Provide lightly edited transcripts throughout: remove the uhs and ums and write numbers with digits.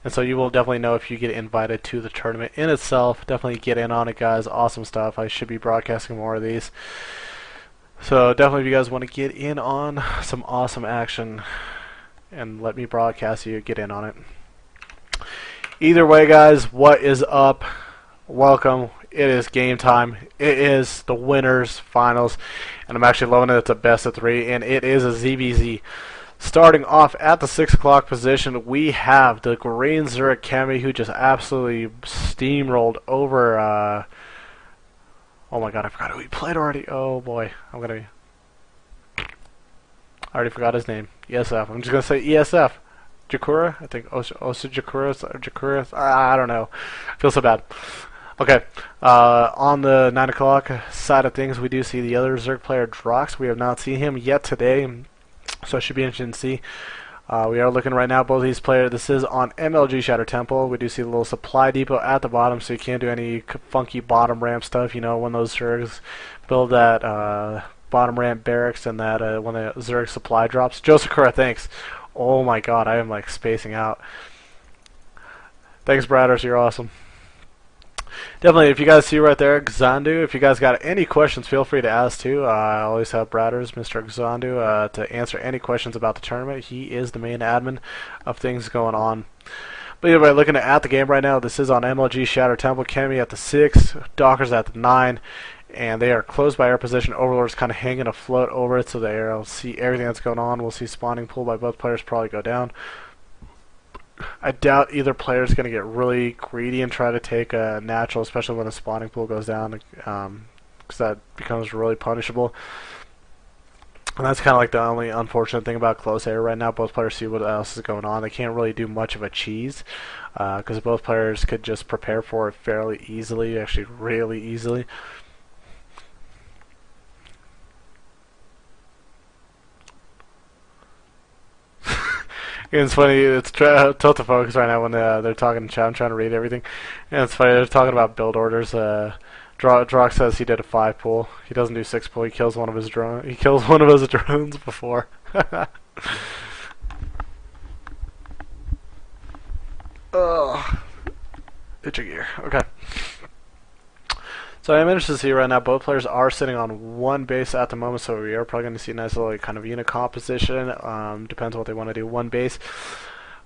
And so you will definitely know if you get invited to the tournament in itself. Definitely get in on it, guys. Awesome stuff. I should be broadcasting more of these. So definitely if you guys want to get in on some awesome action and let me broadcast you, get in on it. Either way, guys, what is up? Welcome. It is game time. It is the winners finals, and I'm actually loving it. It's a best of 3, and it is a ZVZ. Starting off at the 6 o'clock position, we have the green Zurich Kemi, who just absolutely steamrolled over. Oh my god, I forgot who he played already. Oh boy, I already forgot his name. ESF. I'm just gonna say ESF. Jakura? I think Osa Jakura. I don't know. I feel so bad. Okay. On the 9 o'clock side of things, we do see the other Zerg player, Drockzzz. We have not seen him yet today, so it should be interesting to see. We are looking right now, both of these players. This is on MLG Shatter Temple. We do see the little supply depot at the bottom, so you can't do any funky bottom ramp stuff. You know, when those Zergs build that bottom ramp barracks and that when the Zerg supply drops. Josakura, thanks. Oh my god, I am like spacing out. Thanks, Bradders, you're awesome. Definitely, if you guys see right there, Xandu, if you guys got any questions, feel free to ask too. I always have Bradders, Mr. Xandu, to answer any questions about the tournament. He is the main admin of things going on. But anyway, looking at the game right now, this is on MLG Shatter Temple. Kemi at the 6, Dockers at the 9, and they are close by air position. Overlord's kind of hanging afloat over it, so they'll see everything that's going on. We'll see spawning pool by both players probably go down. I doubt either player is going to get really greedy and try to take a natural, especially when the spawning pool goes down, because that becomes really punishable. And that's kind of like the only unfortunate thing about close air right now. Both players see what else is going on. They can't really do much of a cheese, because both players could just prepare for it fairly easily, actually really easily. It's funny, it's tough to focus right now when they're talking in chat. I'm trying to read everything. And it's funny, they're talking about build orders. Drockzzz says he did a 5 pull. He doesn't do 6 pull. He kills one of his drones. He kills one of his drones before. Ugh. Itchy gear. Okay. So I'm interested to see right now, both players are sitting on one base at the moment, so we are probably going to see a nice little kind of unit composition. Depends on what they want to do. One base.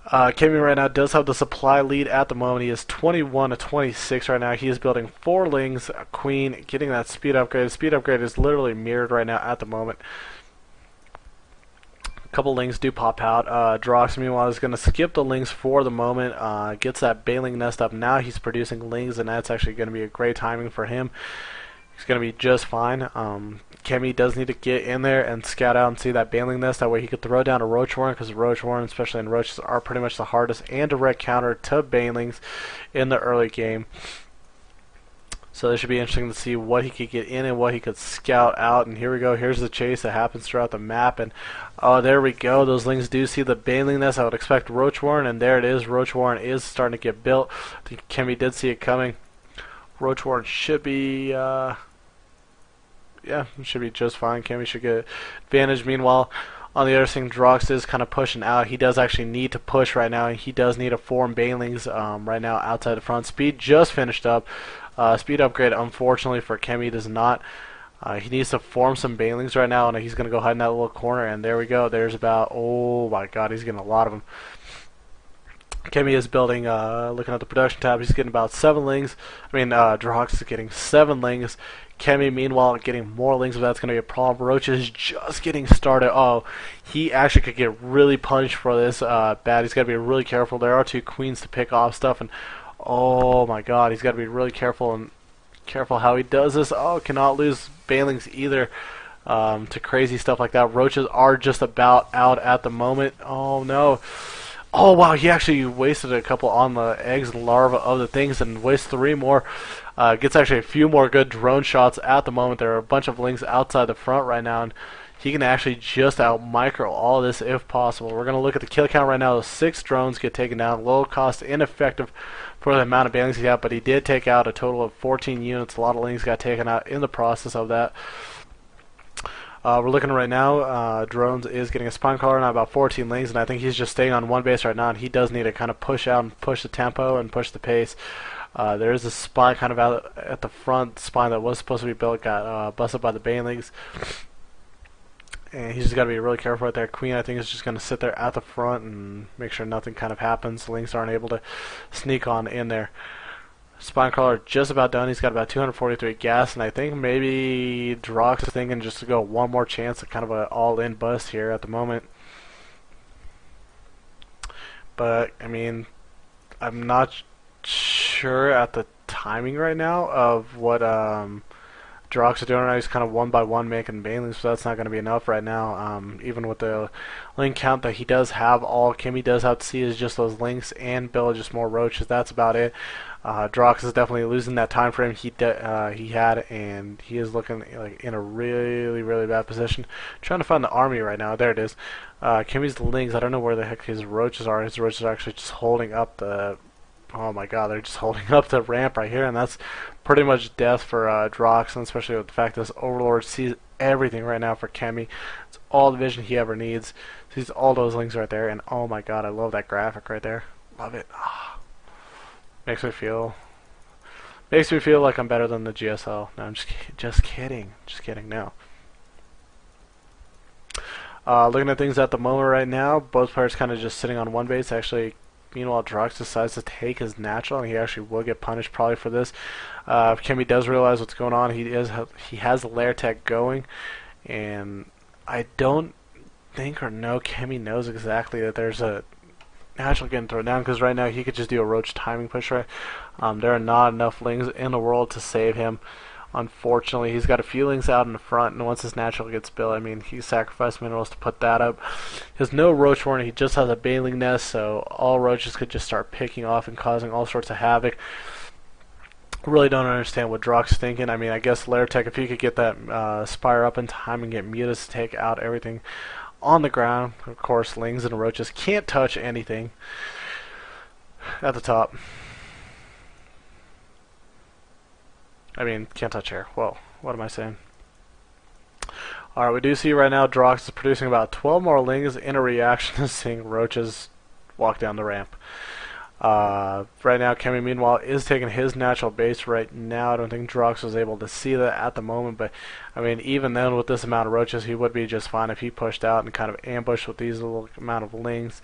Kemi right now does have the supply lead at the moment. He is 21 to 26 right now. He is building 4 lings, a queen, getting that speed upgrade. Speed upgrade is literally mirrored right now at the moment. Couple lings do pop out. Drockzzz, meanwhile, is going to skip the lings for the moment. Gets that baling nest up. Now he's producing lings, and that's actually going to be a great timing for him. He's going to be just fine. Kemi does need to get in there and scout out and see that baling nest. That way he could throw down a roach warren, because roach warren, especially in roaches, are pretty much the hardest and direct counter to banelings in the early game. So this should be interesting to see what he could get in and what he could scout out. And here we go. Here's the chase that happens throughout the map. And oh, there we go. Those lings do see the baling nest. I would expect roach warren, and there it is. Roach warren is starting to get built. I think Kemi did see it coming. Roach warren should be, yeah, it should be just fine. Kemi should get advantage. Meanwhile, on the other thing, Drockzzz is kind of pushing out. He does actually need to push right now. He does need to form banelings right now outside the front. Speed just finished up. Speed upgrade, unfortunately for Kemi, does not. He needs to form some banelings right now, and he's going to go hide in that little corner. And there we go. There's about, oh my god, he's getting a lot of them. Kemi is building, looking at the production tab, he's getting about 7 lings. Drockzzz is getting 7 lings. Kemi, meanwhile, getting more lings, but that's going to be a problem. Roach is just getting started. Oh, he actually could get really punished for this bad. He's got to be really careful. There are 2 queens to pick off stuff, and oh my god, he's got to be really careful and careful how he does this. Oh, cannot lose banelings either to crazy stuff like that. Roaches are just about out at the moment. Oh no. Oh wow, he actually wasted a couple on the eggs and larvae of the things and wastes 3 more. Gets actually a few more good drone shots at the moment. There are a bunch of lings outside the front right now, and he can actually just out micro all this if possible. We're going to look at the kill count right now. 6 drones get taken down. Low cost, ineffective for the amount of banelings he had, but he did take out a total of 14 units. A lot of lings got taken out in the process of that. We're looking right now. Drones is getting a spine crawler now, about 14 links, and I think he's just staying on one base right now, and he does need to kind of push out and push the tempo and push the pace. There is a spine kind of out at the front. Spine that was supposed to be built got busted by the banelings. And he's just got to be really careful right there. Queen, I think, is just going to sit there at the front and make sure nothing kind of happens. Lynx aren't able to sneak on in there. Spine crawler just about done. He's got about 243 gas, and I think maybe Drockzzz is thinking just to go one more chance at kind of an all-in bust here at the moment. But, I mean, I'm not sure at the timing right now of what Drockzzz are doing right now. He's kind of one by one making banelings, so that's not going to be enough right now. Even with the link count that he does have, all Kemi does have to see is just those links and build just more roaches. That's about it. Drockzzz is definitely losing that time frame he had, and he is looking like in a really bad position. Trying to find the army right now. There it is. Kemi's links. I don't know where the heck his roaches are. His roaches are actually just holding up the. Oh my god, they're just holding up the ramp right here, and that's pretty much death for Drockzzz, and especially with the fact that this Overlord sees everything right now for Kemi. It's all the vision he ever needs. Sees all those links right there, and oh my god, I love that graphic right there. Love it. Makes me feel like I'm better than the GSL. No, I'm just kidding. Just kidding. No. Looking at things at the moment right now, both players kind of just sitting on one base. Actually, meanwhile, Drockzzz decides to take his natural, and he actually will get punished probably for this. If Kemi does realize what's going on, he has the lair tech going, and I don't think or know Kemi knows exactly that there's a natural getting thrown down, because right now he could just do a roach timing push. Right, there are not enough lings in the world to save him. Unfortunately, he's got a few links out in the front, and once his natural gets built, I mean, he sacrificed minerals to put that up. He has no roach warning. He just has a baneling nest, so all roaches could just start picking off and causing all sorts of havoc. Really don't understand what Drockzzz is thinking. I mean, I guess Lair Tech, if he could get that Spire up in time and get Mutas to take out everything on the ground. Of course, lings and roaches can't touch anything at the top. I mean, can't touch air. Whoa, what am I saying? Alright, we do see right now Drockzzz is producing about 12 more lings in a reaction to seeing roaches walk down the ramp. Right now, Kemi, meanwhile, is taking his natural base right now. I don't think Drockzzz was able to see that at the moment, but, I mean, even then, with this amount of roaches, he would be just fine if he pushed out and kind of ambushed with these little amount of lings.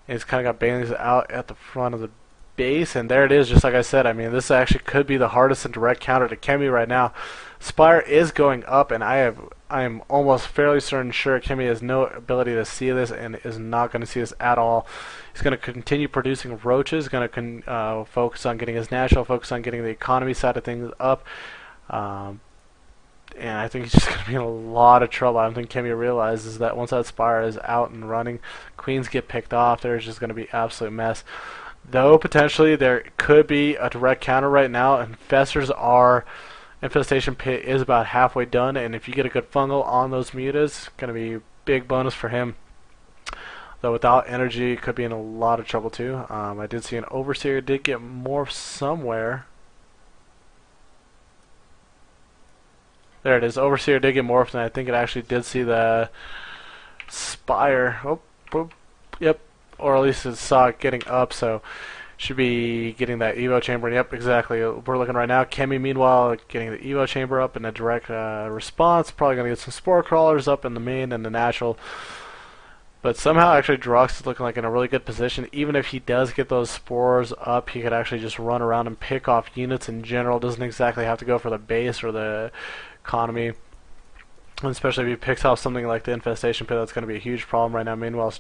And he's kind of got banelings out at the front of the base, and there it is, just like I said. I mean, this actually could be the hardest and direct counter to Kemi right now. Spire is going up, and I am almost fairly sure Kemi has no ability to see this and is not going to see this at all. He's going to continue producing roaches, going to focus on getting his natural, focus on getting the economy side of things up, and I think he's just going to be in a lot of trouble. I don't think Kemi realizes that once that Spire is out and running, queens get picked off, there's just going to be absolute mess. Though potentially there could be a direct counter right now. Infestation pit is about halfway done, and if you get a good fungal on those mutas, it's going to be a big bonus for him. Though without energy, could be in a lot of trouble too. I did see an Overseer did get morphed somewhere. There it is. Overseer did get morphed, and I think it actually did see the Spire. Oh, yep. Or at least it saw it getting up, so should be getting that Evo chamber. And yep, exactly. We're looking right now. Kemi, meanwhile, getting the Evo chamber up in a direct response. Probably going to get some spore crawlers up in the main and the natural. But somehow, actually, Drockzzz is looking like in a really good position. Even if he does get those spores up, he could actually just run around and pick off units in general. Doesn't exactly have to go for the base or the economy. And especially if he picks off something like the infestation pit, that's going to be a huge problem right now. Meanwhile,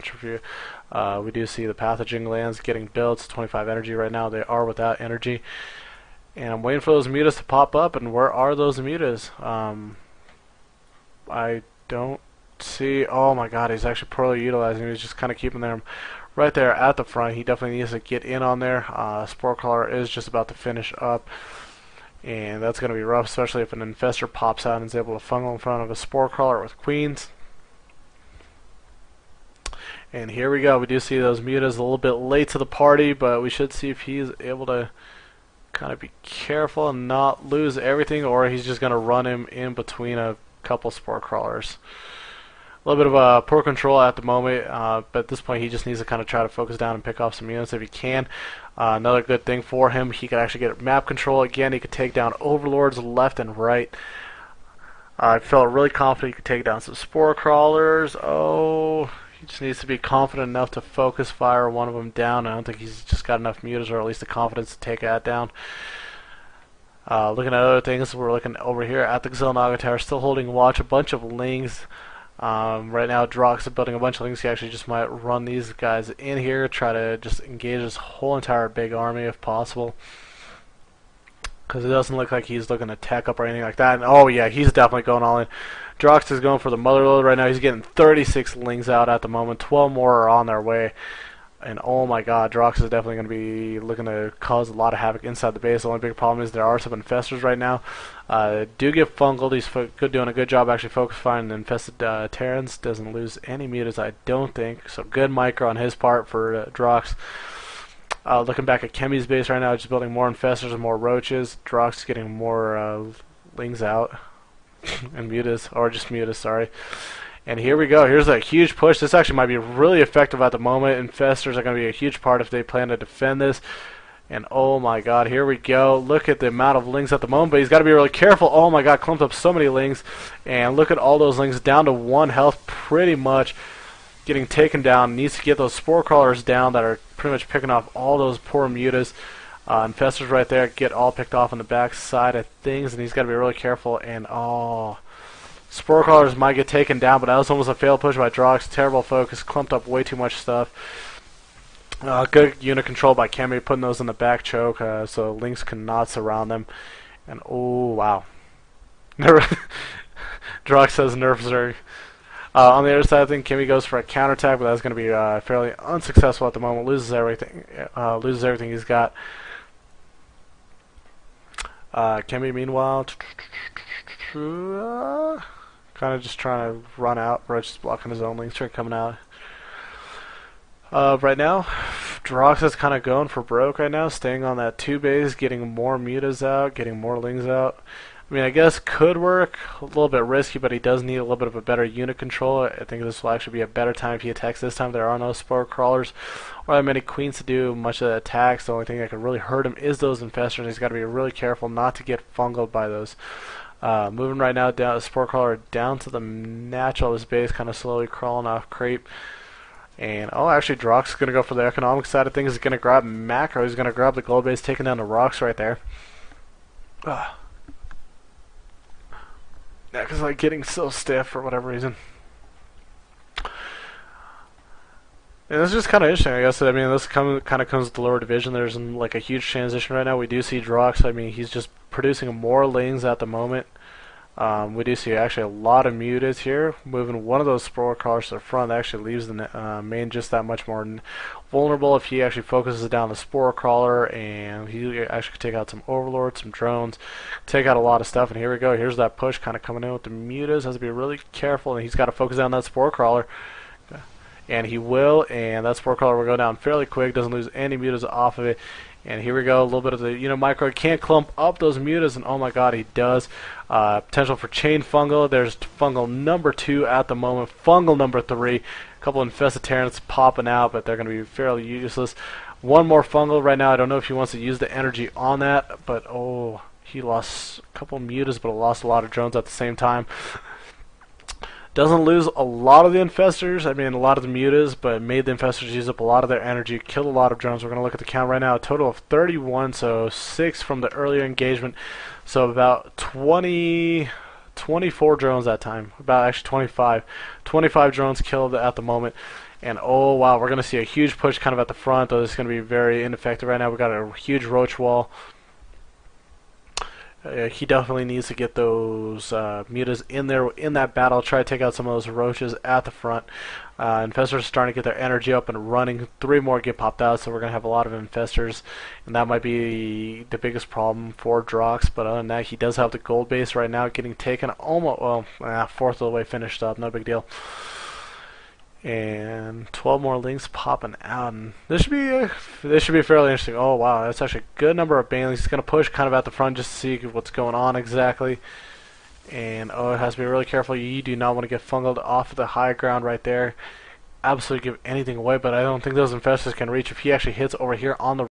we do see the pathogen glands getting built. It's 25 energy right now. They are without energy. And I'm waiting for those mutas to pop up. And where are those mutas? I don't see. Oh my god, he's actually poorly utilizing. He's just kind of keeping them right there at the front. He definitely needs to get in on there. Spore Crawler is just about to finish up. And that's going to be rough, especially if an infestor pops out and is able to fungal in front of a Spore Crawler with queens. And here we go. We do see those mutas a little bit late to the party, but we should see if he's able to kind of be careful and not lose everything, or he's just going to run him in between a couple spore crawlers. A little bit of poor control at the moment, but at this point he just needs to kind of try to focus down and pick off some units if he can. Another good thing for him, he could actually get map control again. He could take down overlords left and right. I felt really confident he could take down some spore crawlers. Oh, he just needs to be confident enough to focus fire one of them down. I don't think he's just got enough mutas or at least the confidence to take that down. Looking at other things, we're looking over here at the Xelnaga Tower, still holding watch. A bunch of lings. Right now Drockzzz is building a bunch of lings. He actually just might run these guys in here, try to just engage his whole entire big army if possible, because it doesn't look like he's looking to tech up or anything like that. And oh yeah, he's definitely going all in. Drockzzz is going for the mother load right now. He's getting 36 lings out at the moment. 12 more are on their way. And oh my god, Drockzzz is definitely going to be looking to cause a lot of havoc inside the base. The only big problem is there are some infestors right now. Do get fungled. He's doing a good job actually focus finding the infested Terrans. Doesn't lose any mutas, I don't think. So good micro on his part for Drockzzz. Looking back at Kemi's base right now, just building more infestors and more roaches. Drockzzz getting more lings out. And mutas, or just mutas, sorry. And here we go. Here's a huge push. This actually might be really effective at the moment. Infestors are going to be a huge part if they plan to defend this. And oh my god, here we go. Look at the amount of lings at the moment, but he's got to be really careful. Oh my god, clumped up so many lings. And look at all those lings down to 1 health pretty much. Getting taken down. Needs to get those spore crawlers down that are pretty much picking off all those poor mutas. Infestors right there get all picked off on the back side of things, and he's got to be really careful. And oh, spore crawlers might get taken down, but that was almost a failed push by Drockzzz. Terrible focus, clumped up way too much stuff. Good unit control by Kemi, putting those in the back choke so lings cannot surround them. And oh wow, Drockzzz says nerfs are. On the other side, I think Kemi goes for a counterattack, but that's going to be fairly unsuccessful at the moment. Loses everything he's got. Kemi, meanwhile, kind of just trying to run out. Roach is blocking his own lings, trying coming out. Right now, Drockzzz is kind of going for broke right now, staying on that 2 base, getting more mutas out, getting more lings out. I mean, I guess could work. A little bit risky, but he does need a little bit of a better unit control. I think this will actually be a better time if he attacks this time. There are no spore crawlers or that many queens to do much of the attacks. The only thing that could really hurt him is those infestors. He's got to be really careful not to get fungled by those. Moving right now down the spore crawler down to the natural of his base, kind of slowly crawling off creep. And oh, actually, Drockzzz is going to go for the economic side of things. He's going to grab macro. He's going to grab the gold base, taking down the rocks right there. Yeah, because like getting so stiff for whatever reason. And it's just kind of interesting, I guess. I mean, this kind of comes with the lower division. There's like a huge transition right now. We do see Drockzzz. I mean, he's just producing more lings at the moment. We do see actually a lot of mutas here. Moving one of those spore crawlers to the front actually leaves the main just that much more vulnerable if he actually focuses down the spore crawler, and he actually could take out some overlords, some drones, take out a lot of stuff. And here we go. Here's that push kind of coming in with the mutas. Has to be really careful, and he's got to focus down that spore crawler. And he will, and that spore crawler will go down fairly quick. Doesn't lose any mutas off of it. And here we go, a little bit of the micro. Can't clump up those mutas, and oh my god, he does. Potential for chain fungal. There's fungal number 2 at the moment. Fungal number 3. A couple infested Terrans popping out, but they're going to be fairly useless. One more fungal right now. I don't know if he wants to use the energy on that, but oh, he lost a couple mutas, but lost a lot of drones at the same time. Doesn't lose a lot of the infestors, I mean a lot of the mutas, but made the infestors use up a lot of their energy, killed a lot of drones. We're going to look at the count right now, a total of 31, so 6 from the earlier engagement, so about 24 drones that time, about actually 25 drones killed at the moment. And oh wow, we're going to see a huge push kind of at the front, though this is going to be very ineffective right now. We've got a huge roach wall. He definitely needs to get those mutas in there in that battle. Try to take out some of those roaches at the front. Infestors are starting to get their energy up and running. 3 more get popped out, so we're going to have a lot of infestors, and that might be the biggest problem for Drockzzz. But other than that, he does have the gold base right now getting taken almost, well, fourth of the way finished up. No big deal. And 12 more lings popping out, and this should be fairly interesting. Oh wow, that's actually a good number of banelings. He's going to push kind of at the front just to see what's going on exactly. And oh, it has to be really careful. You do not want to get fungled off the high ground right there. Absolutely give anything away, but I don't think those infestors can reach. If he actually hits over here on the